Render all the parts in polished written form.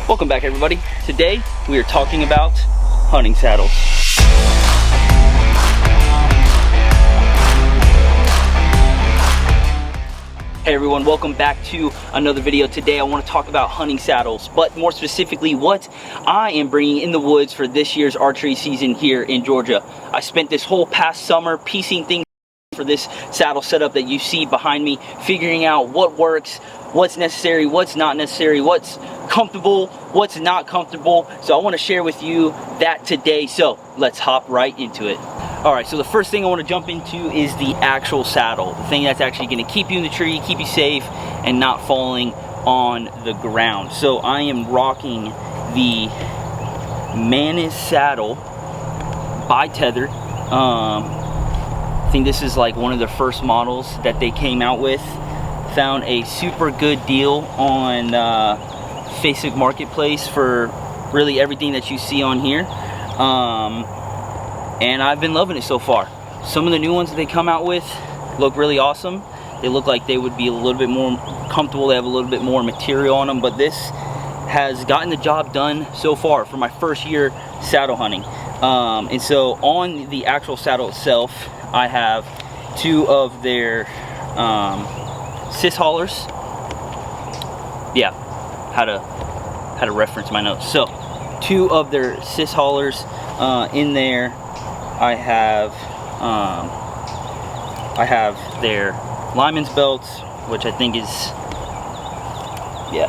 Welcome back, everybody. Today we are talking about hunting saddles. Hey everyone, welcome back to another video. Today I want to talk about hunting saddles, but more specifically what I am bringing in the woods for this year's archery season here in Georgia. I spent this whole past summer piecing things for this saddle setup that you see behind me, figuring out what works, what's necessary, what's not necessary, what's comfortable, what's not comfortable. So I want to share with you that today. So let's hop right into it. Alright, so the first thing I want to jump into is the actual saddle. The thing that's actually going to keep you in the tree, keep you safe, and not falling on the ground. So I am rocking the Manus saddle by Tether. I think this is like one of the first models that they came out with. Found a super good deal on Facebook Marketplace for really everything that you see on here. And I've been loving it so far. Some of the new ones that they come out with look really awesome. They look like they would be a little bit more comfortable. They have a little bit more material on them, but this has gotten the job done so far for my first year saddle hunting. And so on the actual saddle itself, I have two of their cis haulers. Yeah, how to reference my notes. So two of their cis haulers in there. I have their lineman's belts, which I think is, yeah,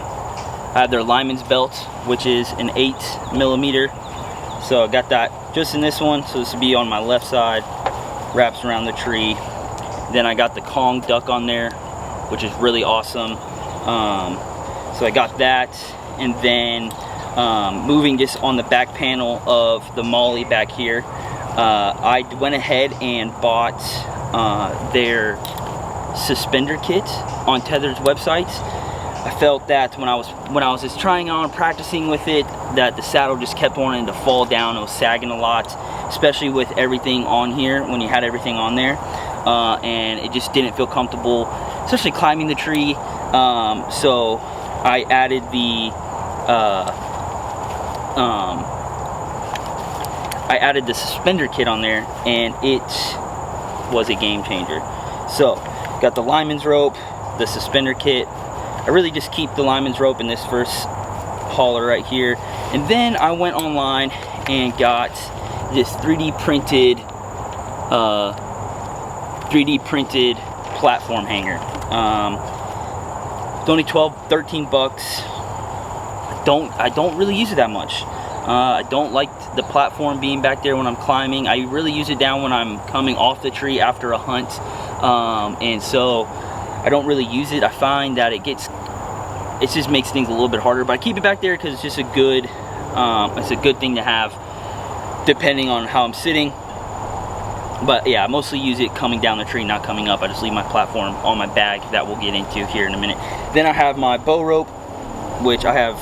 I have their lineman's belt, which is an 8mm. So I got that just in this one, so this will be on my left side, wraps around the tree. Then I got the Kong duck on there, which is really awesome. So I got that, and then moving just on the back panel of the Molly back here, I went ahead and bought their suspender kit on Tether's website. I felt that when I was just trying on, practicing with it, that the saddle just kept wanting to fall down. It was sagging a lot, especially with everything on here, when you had everything on there, and it just didn't feel comfortable, especially climbing the tree. So I added the suspender kit on there, and it was a game changer. So got the lineman's rope, the suspender kit. I really just keep the lineman's rope in this first hauler right here, and then I went online and got this 3D printed platform hanger. It's only 13 bucks. I don't really use it that much. I don't like the platform being back there when I'm climbing. I really use it down when I'm coming off the tree after a hunt, and so I don't really use it. I find that it just makes things a little bit harder, but I keep it back there because it's just a good thing to have depending on how I'm sitting. But yeah, I mostly use it coming down the tree, not coming up. I just leave my platform on my bag that we'll get into here in a minute. Then I have my bow rope, which I have.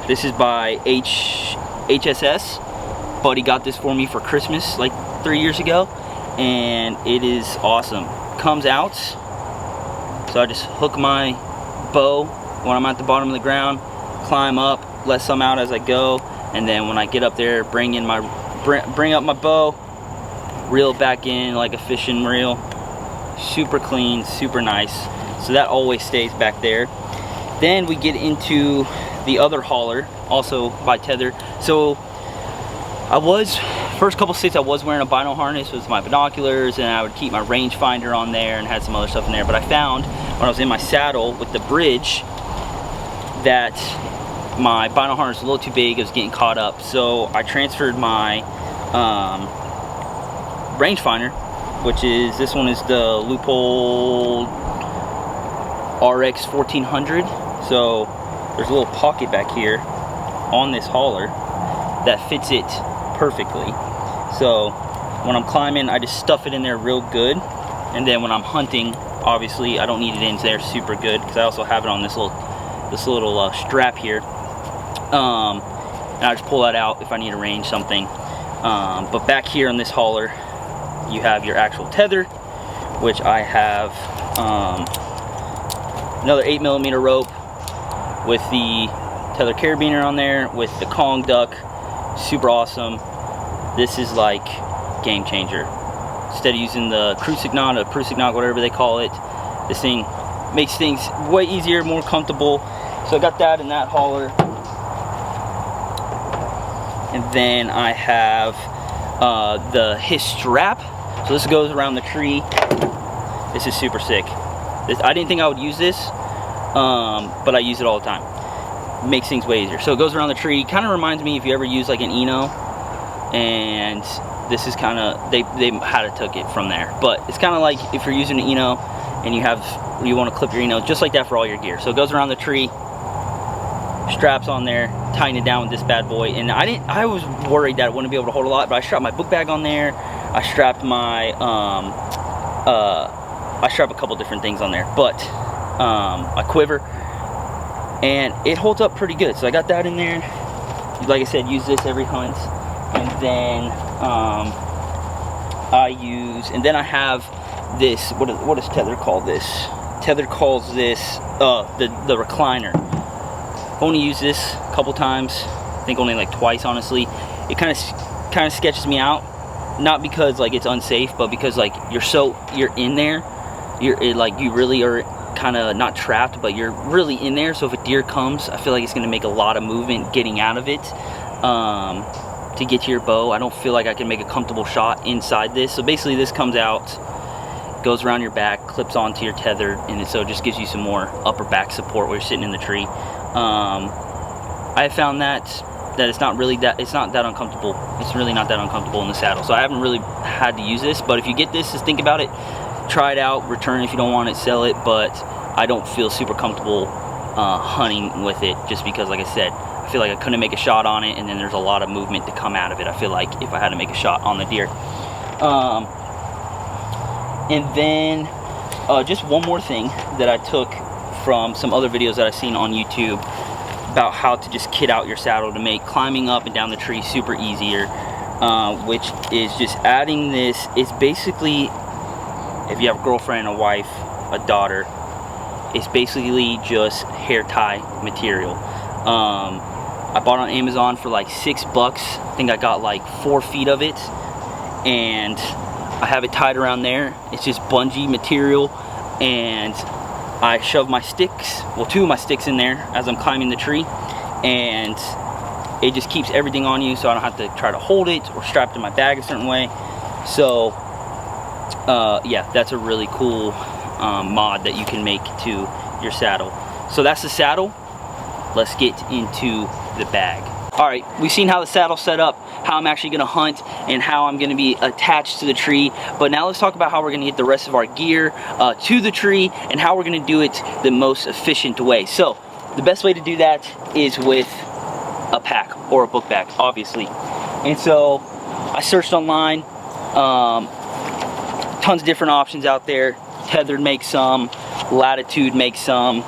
This is by HSS. Buddy got this for me for Christmas like 3 years ago, and it is awesome. Comes out, so I just hook my bow when I'm at the bottom of the ground, climb up, let some out as I go, and then when I get up there, bring up my bow, reel it back in like a fishing reel. Super clean, super nice. So that always stays back there. Then we get into the other hauler, also by Tether. So first couple sits I was wearing a bino harness with my binoculars, and I would keep my rangefinder on there and had some other stuff in there. But I found when I was in my saddle with the bridge that my bino harness was a little too big. It was getting caught up. So I transferred my rangefinder, which is, this one is the Leupold RX 1400. So there's a little pocket back here on this hauler that fits it perfectly. So when I'm climbing, I just stuff it in there real good, and then when I'm hunting, obviously I don't need it in there super good because I also have it on this little strap here, and I just pull that out if I need to range something. But back here on this hauler, you have your actual tether, which I have another 8mm rope with the tether carabiner on there with the Kong duck. Super awesome. This is like game changer. Instead of using the Crucignot or Prusignot, whatever they call it, this thing makes things way easier, more comfortable. So I got that in that hauler. And then I have the Hiss strap. So this goes around the tree. This is super sick. I didn't think I would use this, but I use it all the time. Makes things way easier. So it goes around the tree. Kind of reminds me if you ever use like an Eno, and this is kind of, they had to took it from there. But it's kind of like if you're using an Eno and you want to clip your Eno, just like that for all your gear. So it goes around the tree, straps on there, tying it down with this bad boy. And I was worried that it wouldn't be able to hold a lot, but I strapped my book bag on there. I strapped my I strap a couple different things on there, but a quiver, and it holds up pretty good. So I got that in there. Like I said, use this every hunt. And then I have this, what does Tether call this? Tether calls this the recliner. I've only used this a couple times, I think only like twice, honestly. It kind of sketches me out, not because like it's unsafe, but because like you're in there, you really are kind of not trapped, but you're really in there. So if a deer comes, I feel like it's going to make a lot of movement getting out of it to get to your bow. I don't feel like I can make a comfortable shot inside this. So basically this comes out, goes around your back, clips onto your tether, and so it just gives you some more upper back support while you're sitting in the tree. I found that it's not that uncomfortable. It's really not that uncomfortable in the saddle. So I haven't really had to use this, but if you get this, just think about it. Try it out, return it if you don't want it, sell it, but I don't feel super comfortable hunting with it, just because, like I said, I feel like I couldn't make a shot on it, and then there's a lot of movement to come out of it. I feel like if I had to make a shot on the deer. And then just one more thing that I took from some other videos that I've seen on YouTube about how to just kit out your saddle to make climbing up and down the tree super easier, which is just adding this. It's basically, if you have a girlfriend, a wife, a daughter, it's basically just hair tie material. I bought on Amazon for like $6. I think I got like 4 feet of it, and I have it tied around there. It's just bungee material, and I shove my sticks, well, 2 of my sticks in there as I'm climbing the tree, and it just keeps everything on you, so I don't have to try to hold it or strap it in my bag a certain way. So yeah, that's a really cool mod that you can make to your saddle. So that's the saddle. Let's get into the bag. Alright, we've seen how the saddle's set up, how I'm actually going to hunt, and how I'm going to be attached to the tree. But now let's talk about how we're going to get the rest of our gear to the tree, and how we're going to do it the most efficient way. So, the best way to do that is with a pack or a book bag, obviously. And so, I searched online, tons of different options out there. Tethered makes some, Latitude makes some,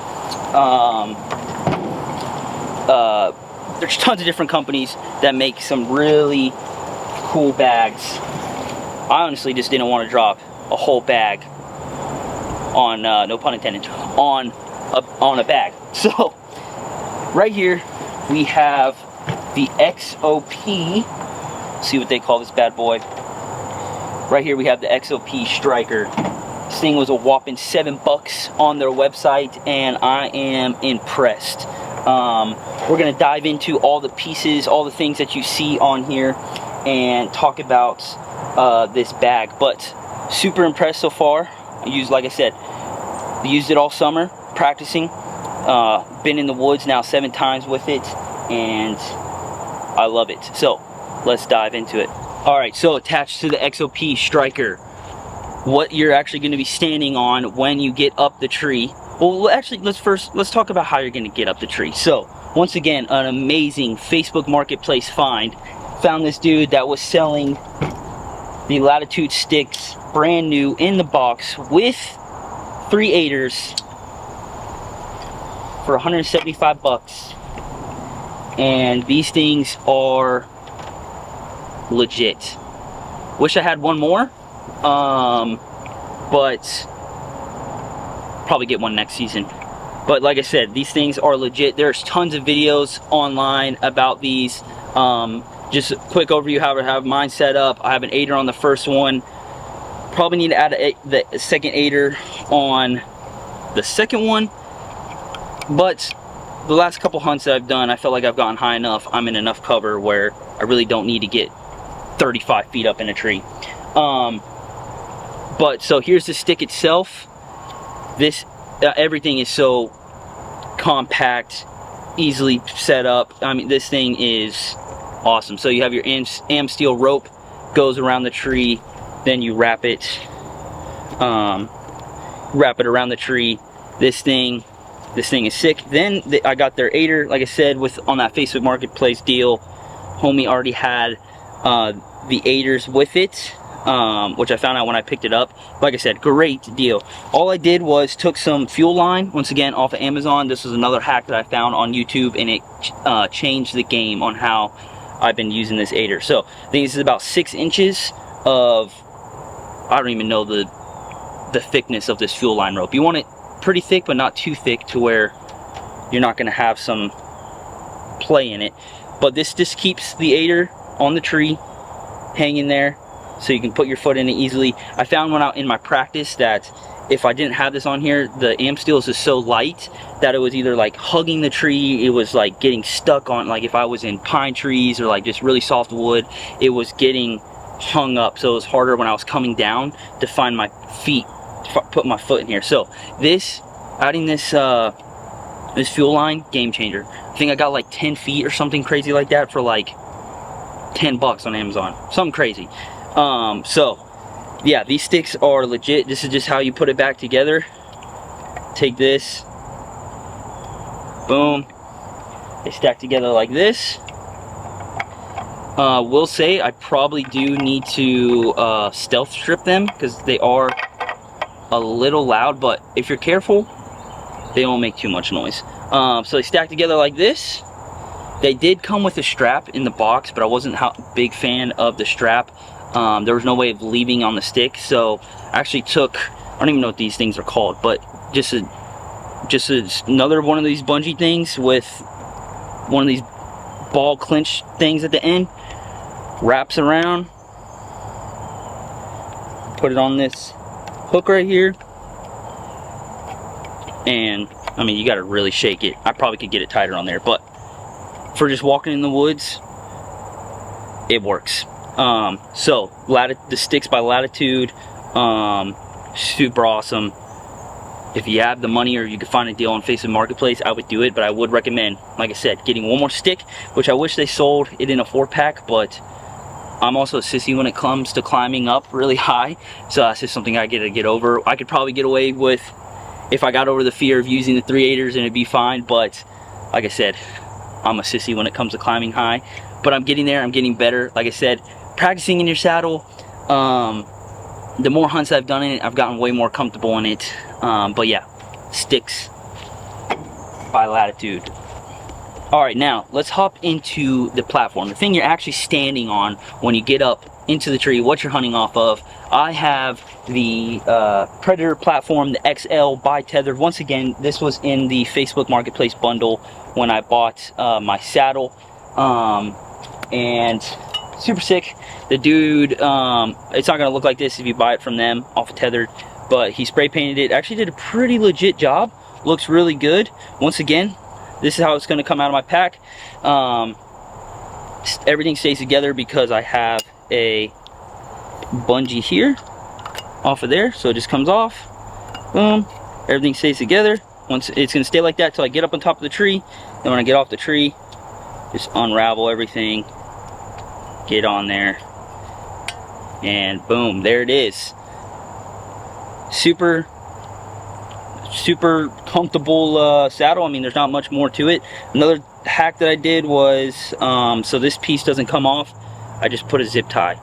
there's tons of different companies that make some really cool bags. I honestly just didn't want to drop a whole bag on, no pun intended, on a bag. So, right here we have the XOP, see what they call this bad boy. Right here we have the XOP Striker. This thing was a whopping $7 on their website, and I am impressed. We're going to dive into all the pieces, all the things that you see on here, and talk about this bag. But super impressed so far. Like I said, used it all summer practicing. Been in the woods now 7 times with it, and I love it. So let's dive into it. Alright, so attached to the XOP Striker, what you're actually going to be standing on when you get up the tree. Well, actually, let's talk about how you're going to get up the tree. So, once again, an amazing Facebook Marketplace find. Found this dude that was selling the Latitude sticks, brand new, in the box, with 3 aiders for $175. And these things are legit. Wish I had one more, but probably get one next season. But like I said, these things are legit. There's tons of videos online about these. Just a quick overview how I have mine set up. I have an aider on the first one. Probably need to add the second aider on the second one. But the last couple hunts that I've done, I felt like I've gotten high enough. I'm in enough cover where I really don't need to get 35 feet up in a tree. But so here's the stick itself. This everything is so compact, easily set up. I mean, this thing is awesome. So you have your AmSteel rope, goes around the tree, then you wrap it around the tree. This thing is sick. Then I got their aider, like I said, on that Facebook Marketplace deal. Homie already had the aiders with it, which I found out when I picked it up. Like I said, great deal. All I did was took some fuel line, once again off of Amazon. This was another hack that I found on YouTube, and it changed the game on how I've been using this aider. So I think this is about 6 inches of, I don't even know the thickness of this fuel line rope. You want it pretty thick, but not too thick to where you're not going to have some play in it. But this just keeps the aider on the tree, hanging there, so you can put your foot in it easily. I found when out in my practice that if I didn't have this on here, the AmSteel is so light that it was either like hugging the tree, it was like getting stuck on, like if I was in pine trees or like just really soft wood, it was getting hung up. So it was harder when I was coming down to find my feet, put my foot in here. So this, adding this this fuel line, game changer. I think I got like 10 feet or something crazy like that for like 10 bucks on Amazon, something crazy. So yeah, these sticks are legit. This is just how you put it back together. Take this, boom, they stack together like this. Will say I probably do need to stealth strip them because they are a little loud, but if you're careful, they won't make too much noise. So they stack together like this. They did come with a strap in the box, but I wasn't a big fan of the strap. There was no way of leaving on the stick, so I actually took, I don't even know what these things are called, but just another one of these bungee things with one of these ball clinch things at the end, wraps around, put it on this hook right here, and I mean, you got to really shake it. I probably could get it tighter on there, but for just walking in the woods, it works. So the sticks by Latitude, super awesome. If you have the money or you can find a deal on Facebook Marketplace, I would do it, but I would recommend, like I said, getting one more stick, which I wish they sold it in a 4-pack, but I'm also a sissy when it comes to climbing up really high, so that's just something I get to get over. I could probably get away with if I got over the fear of using the 3/8ers, and it'd be fine, but like I said, I'm a sissy when it comes to climbing high, but I'm getting there, I'm getting better. Like I said, practicing in your saddle, the more hunts I've done in it, I've gotten way more comfortable in it. But yeah, sticks by Latitude. Alright, now let's hop into the platform, the thing you're actually standing on when you get up into the tree, what you're hunting off of. I have the Predator platform, the XL by Tethrd. Once again, this was in the Facebook Marketplace bundle when I bought my saddle, and super sick. The dude, it's not gonna look like this if you buy it from them off of Tethrd, but he spray painted it, actually did a pretty legit job, looks really good. Once again, this is how it's gonna come out of my pack. Everything stays together because I have a bungee here off of there, so it just comes off, boom, everything stays together. Once it's gonna stay like that till I get up on top of the tree. Then when I get off the tree, just unravel everything, get on there, and boom, there it is. Super comfortable saddle. I mean, there's not much more to it. Another hack that I did was, so this piece doesn't come off, I just put a zip tie.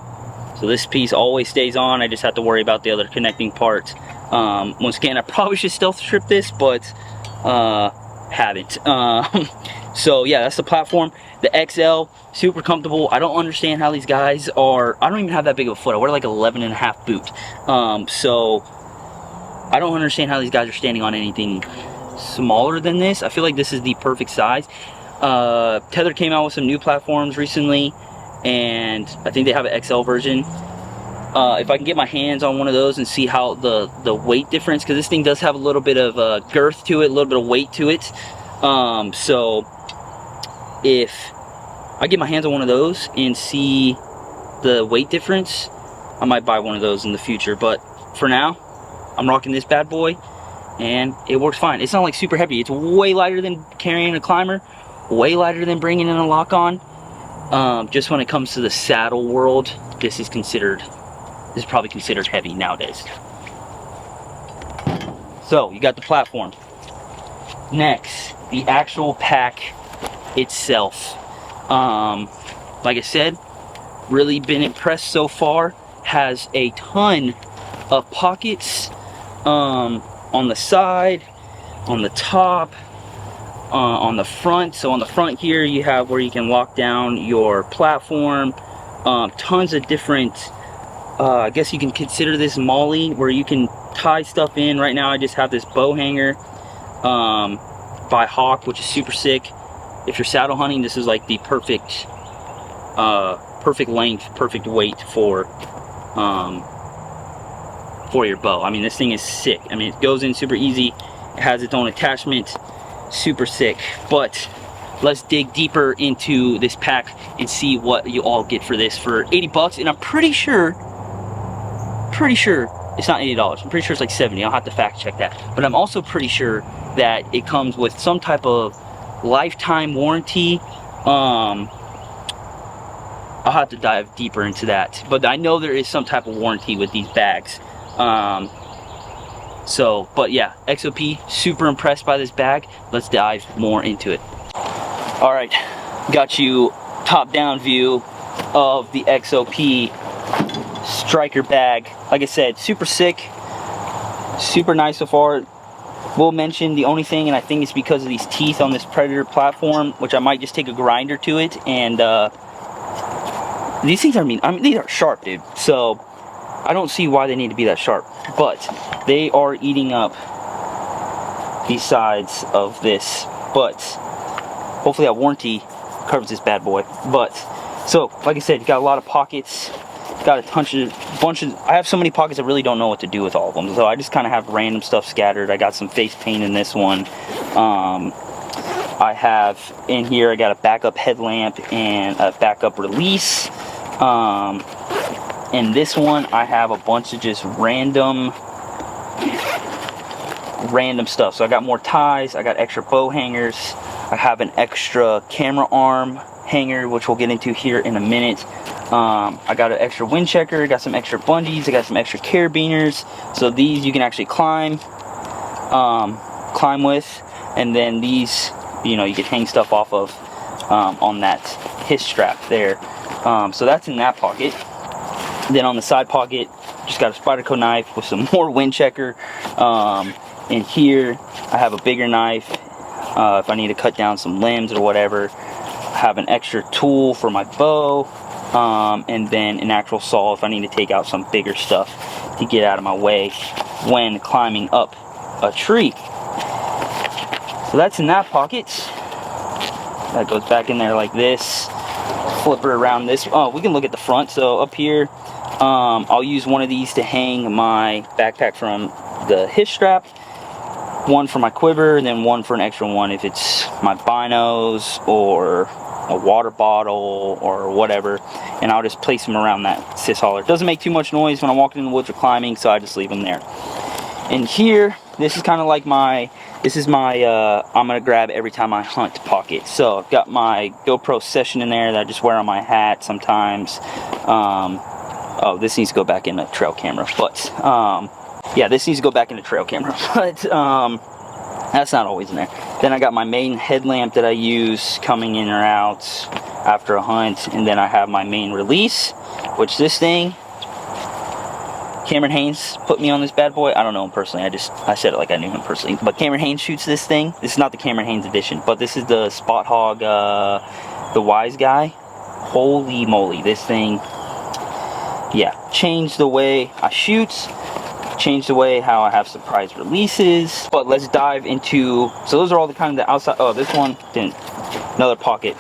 So this piece always stays on, I just have to worry about the other connecting parts. Once again, I probably should stealth strip this, but haven't. So yeah, that's the platform. The XL, super comfortable. I don't understand how these guys are, I don't even have that big of a foot. I wear like 11.5 boot. So I don't understand how these guys are standing on anything smaller than this. I feel like this is the perfect size. Tether came out with some new platforms recently, and I think they have an XL version. If I can get my hands on one of those and see how the weight difference, because this thing does have a little bit of girth to it, a little bit of weight to it. So if I get my hands on one of those and see the weight difference, I might buy one of those in the future. But for now, I'm rocking this bad boy, and it works fine. It's not like super heavy. It's way lighter than carrying a climber, way lighter than bringing in a lock-on. Just when it comes to the saddle world, this is probably considered heavy nowadays. So you got the platform. Next, the actual pack itself. Like I said, really been impressed so far. Has a ton of pockets on the side, on the top, on the front. So on the front here you have where you can lock down your platform. Tons of different, I guess you can consider this molly, where you can tie stuff in. Right now I just have this bow hanger by Hawk, which is super sick. If you're saddle hunting, this is like the perfect perfect length, perfect weight for your bow. I mean, this thing is sick. I mean, it goes in super easy. It has its own attachment. Super sick. But let's dig deeper into this pack and see what you all get for this for 80 bucks. And I'm pretty sure it's not $80. I'm pretty sure it's like 70. I'll have to fact check that. But I'm also pretty sure that it comes with some type of lifetime warranty. I'll have to dive deeper into that, but I know there is some type of warranty with these bags. But yeah, XOP, super impressed by this bag. Let's dive more into it. All right, got you top-down view of the XOP Striker bag. Like I said, super sick, super nice so far. Will mention the only thing, and I think it's because of these teeth on this Predator platform, which I might just take a grinder to it, and these things are these are sharp, dude. So I don't see why they need to be that sharp, but they are eating up these sides of this. But hopefully that warranty covers this bad boy. But so, like I said, you got a lot of pockets. Got a bunch of. I have so many pockets I really don't know what to do with all of them. So I just kind of have random stuff scattered. I got some face paint in this one. I have in here, I got a backup headlamp and a backup release. In this one, I have a bunch of just random stuff. So I got more ties, I got extra bow hangers, I have an extra camera arm hanger, which we'll get into here in a minute. I got an extra wind checker, got some extra bungees, I got some extra carabiners. So these you can actually climb with, and then these, you know, you can hang stuff off of on that his strap there. So that's in that pocket. Then on the side pocket, just got a Spyderco knife with some more wind checker. In here, I have a bigger knife if I need to cut down some limbs or whatever. I have an extra tool for my bow, and then an actual saw if I need to take out some bigger stuff to get out of my way when climbing up a tree. So that's in that pocket. That goes back in there like this. Flip her around this. Oh, we can look at the front. So up here, I'll use one of these to hang my backpack from the hitch strap, one for my quiver, and then one for an extra one if it's my binos or a water bottle or whatever. And I'll just place them around that sis hauler. It doesn't make too much noise when I'm walking in the woods or climbing, so I just leave them there. And here, this is kind of like my I'm gonna grab every time I hunt pocket. So I've got my GoPro Session in there that I just wear on my hat sometimes. Oh, this needs to go back in a trail camera, but yeah, this needs to go back in a trail camera, but that's not always in there. Then I got my main headlamp that I use coming in or out after a hunt, and then I have my main release, which this thing, Cameron Haynes put me on this bad boy. I don't know him personally. I said it like I knew him personally. But Cameron Haynes shoots this thing. This is not the Cameron Haynes edition, but this is the Spot Hog, the Wise Guy. Holy moly, this thing, yeah, changed the way I shoot. changed the way how I have surprise releases. But let's dive into, so those are all the kind of the outside. Oh, this one didn't. Another pocket,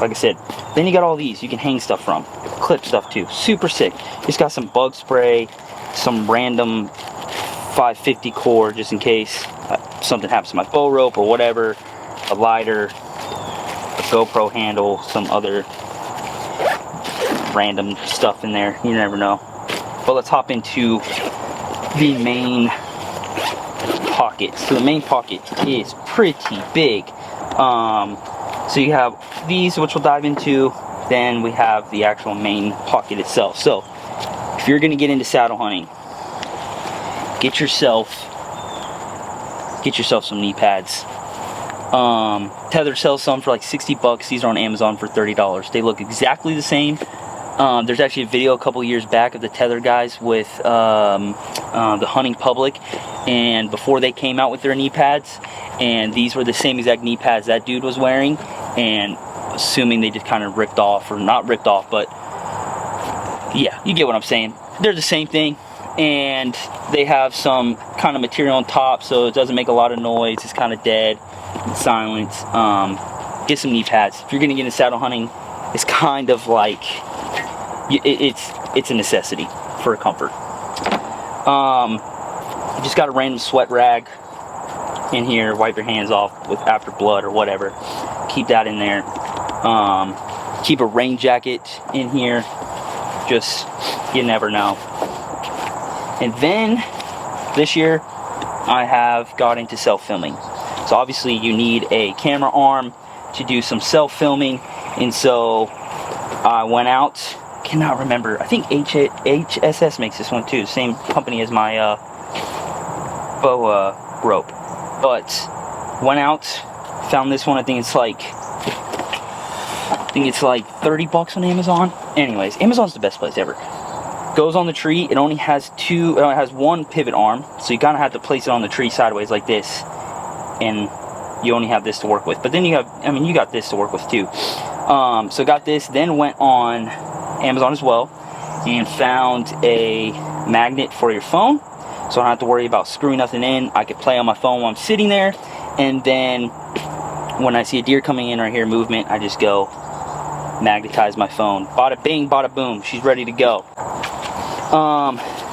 like I said. Then you got all these you can hang stuff from, clip stuff too, super sick. It's got some bug spray, some random 550 cord just in case something happens to my bow rope or whatever, a lighter, a GoPro handle, some other random stuff in there, you never know. But let's hop into the main pocket. So the main pocket is pretty big. So you have these, which we'll dive into, then we have the actual main pocket itself. So if you're gonna get into saddle hunting, get yourself some knee pads. Tether sells some for like 60 bucks. These are on Amazon for $30. They look exactly the same. There's actually a video a couple years back of the Tether guys with the hunting public, and before they came out with their knee pads, and these were the same exact knee pads that dude was wearing, and assuming they just kind of ripped off, or not ripped off, but yeah, you get what I'm saying. They're the same thing, and they have some kind of material on top so it doesn't make a lot of noise. It's kind of dead and silent. Get some knee pads. If you're gonna get into saddle hunting, it's kind of like it's a necessity for comfort. You just got a random sweat rag in here. Wipe your hands off with after blood or whatever. Keep that in there. Keep a rain jacket in here. Just, you never know. And then this year I have got into self-filming. So obviously you need a camera arm to do some self-filming, and so I went out. Cannot remember. I think HSS makes this one too. Same company as my bow rope. But went out, found this one. I think it's like 30 bucks on Amazon. Anyways, Amazon's the best place ever. Goes on the tree. It only has one pivot arm, so you kind of have to place it on the tree sideways like this, and you only have this to work with. But then you got this to work with too. So got this, then went on Amazon as well and found a magnet for your phone, so I don't have to worry about screwing nothing in. I could play on my phone while I'm sitting there, and then when I see a deer coming in or I hear movement, I just go magnetize my phone. Bada bing, bada boom, she's ready to go.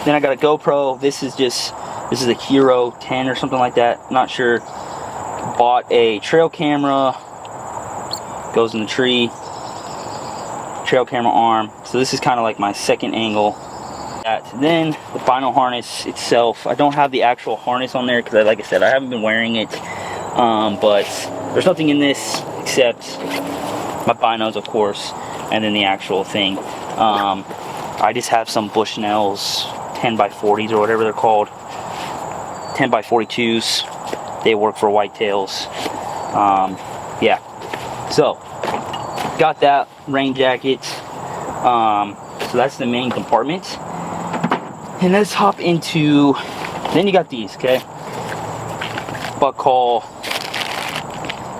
Then I got a GoPro. This is a Hero 10 or something like that, not sure. Bought a trail camera, goes in the tree, trail camera arm. So this is kind of like my second angle. Then the bino harness itself, I don't have the actual harness on there because, like I said, I haven't been wearing it, but there's nothing in this except my binos, of course, and then the actual thing. I just have some Bushnell's 10x40s or whatever they're called, 10x42s. They work for whitetails. Yeah, so got that rain jacket. So that's the main compartment. And let's hop into, then you got these, okay? Buck haul.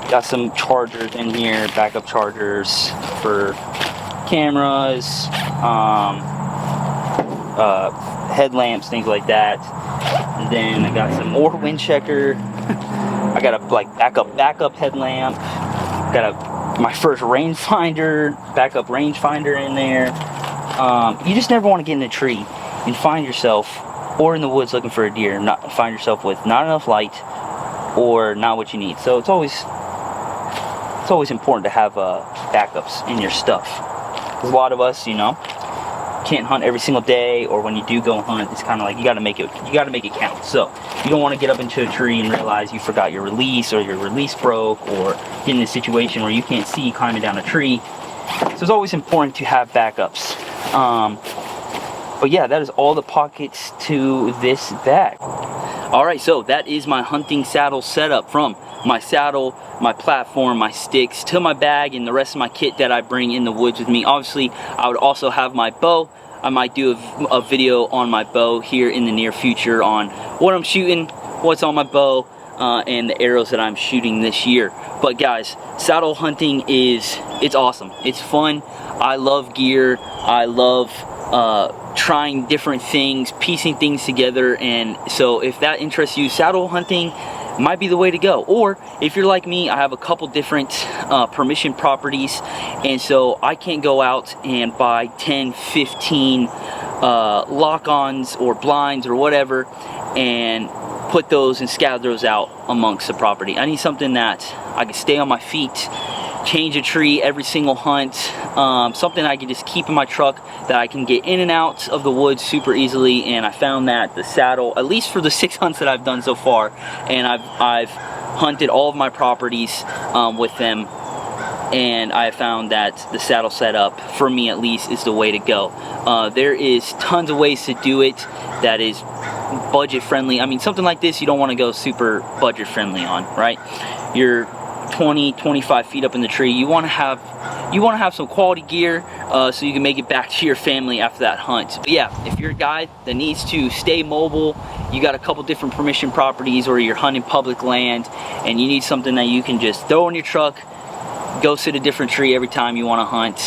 Got some chargers in here, backup chargers for cameras, headlamps, things like that. And then I got some more wind checker. I got a backup headlamp. Got my first rangefinder, backup rangefinder in there. You just never want to get in a tree and find yourself, or in the woods looking for a deer, find yourself with not enough light or not what you need. So it's always important to have backups in your stuff. Because a lot of us, can't hunt every single day, or when you do go hunt, it's kind of like you got to make it count. So you don't want to get up into a tree and realize you forgot your release, or your release broke, or get in a situation where you can't see climbing down a tree. So it's always important to have backups. But yeah, that is all the pockets to this bag. Alright, so that is my hunting saddle setup, from my saddle, my platform, my sticks, to my bag, and the rest of my kit that I bring in the woods with me. Obviously, I would also have my bow. I might do a video on my bow here in the near future on what I'm shooting, what's on my bow, and the arrows that I'm shooting this year. But guys, saddle hunting it's awesome. It's fun. I love gear. I love trying different things, piecing things together. And so if that interests you, saddle hunting might be the way to go. Or if you're like me, I have a couple different permission properties, and so I can't go out and buy 10, 15 lock-ons or blinds or whatever and put those and scatter those out amongst the property. I need something that I can stay on my feet, change a tree every single hunt, something I can just keep in my truck that I can get in and out of the woods super easily. And I found that the saddle, at least for the 6 hunts that I've done so far, and I've hunted all of my properties with them, and I found that the saddle setup, for me at least, is the way to go. There is tons of ways to do it that is budget friendly. I mean, something like this you don't want to go super budget friendly on, right? You're 20, 25 feet up in the tree. You want to have some quality gear so you can make it back to your family after that hunt. But yeah, if you're a guy that needs to stay mobile, you got a couple different permission properties, or you're hunting public land and you need something that you can just throw in your truck, go sit a different tree every time you want to hunt,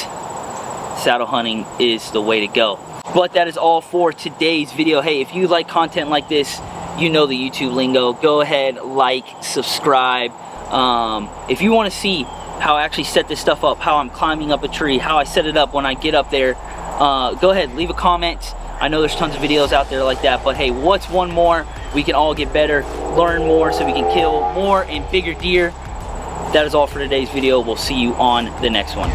saddle hunting is the way to go. But that is all for today's video. Hey, if you like content like this, you know the YouTube lingo. Go ahead, like, subscribe. If you want to see how I actually set this stuff up, how I'm climbing up a tree, how I set it up when I get up there, go ahead, leave a comment. I know there's tons of videos out there like that, but hey, what's one more? We can all get better, learn more, so we can kill more and bigger deer. That is all for today's video. We'll see you on the next one.